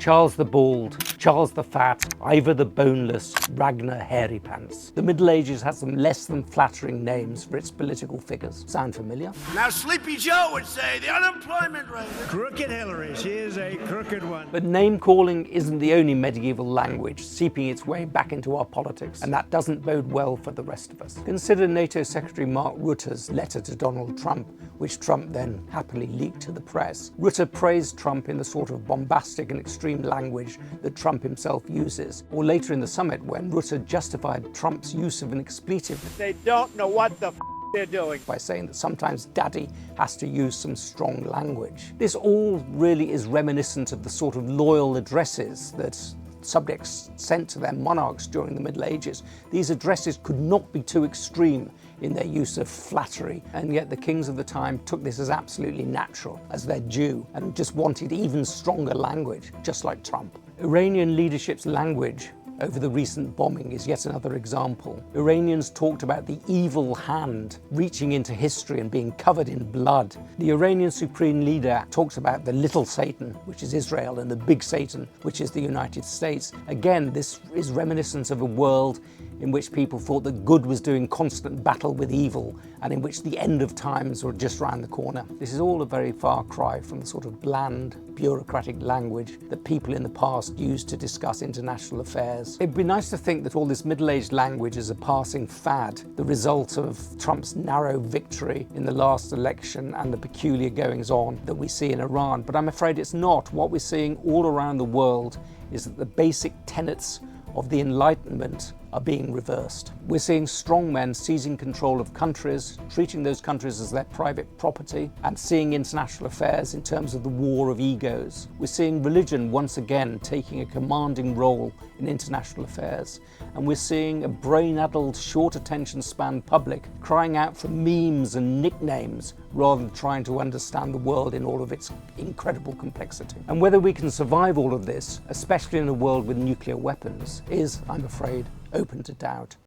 Charles the Bald, Charles the Fat, Ivor the Boneless, Ragnar Hairy Pants. The Middle Ages had some less than flattering names for its political figures. Sound familiar? Now Sleepy Joe would say the unemployment rate. Crooked Hillary, she is a crooked one. But name-calling isn't the only medieval language seeping its way back into our politics, and that doesn't bode well for the rest of us. Consider NATO Secretary Mark Rutte's letter to Donald Trump, which Trump then happily leaked to the press. Rutte praised Trump in the sort of bombastic and extreme language that Trump himself uses. Or later in the summit, when Rutte justified Trump's use of an expletive, they don't know what the they're doing, by saying that sometimes daddy has to use some strong language. This all really is reminiscent of the sort of loyal addresses that subjects sent to their monarchs during the Middle Ages. These addresses could not be too extreme in their use of flattery, and yet the kings of the time took this as absolutely natural, as their due, and just wanted even stronger language, just like Trump. Iranian leadership's language over the recent bombing is yet another example. Iranians talked about the evil hand reaching into history and being covered in blood. The Iranian supreme leader talks about the little Satan, which is Israel, and the big Satan, which is the United States. Again, this is reminiscent of a world in which people thought that good was doing constant battle with evil, and in which the end of times were just round the corner. This is all a very far cry from the sort of bland, bureaucratic language that people in the past used to discuss international affairs. It'd be nice to think that all this middle-aged language is a passing fad, the result of Trump's narrow victory in the last election and the peculiar goings-on that we see in Iran, but I'm afraid it's not. What we're seeing all around the world is that the basic tenets of the Enlightenment are being reversed. We're seeing strongmen seizing control of countries, treating those countries as their private property, and seeing international affairs in terms of the war of egos. We're seeing religion once again taking a commanding role in international affairs. And we're seeing a brain-addled, short attention span public crying out for memes and nicknames rather than trying to understand the world in all of its incredible complexity. And whether we can survive all of this, especially in a world with nuclear weapons, is, I'm afraid, open to doubt.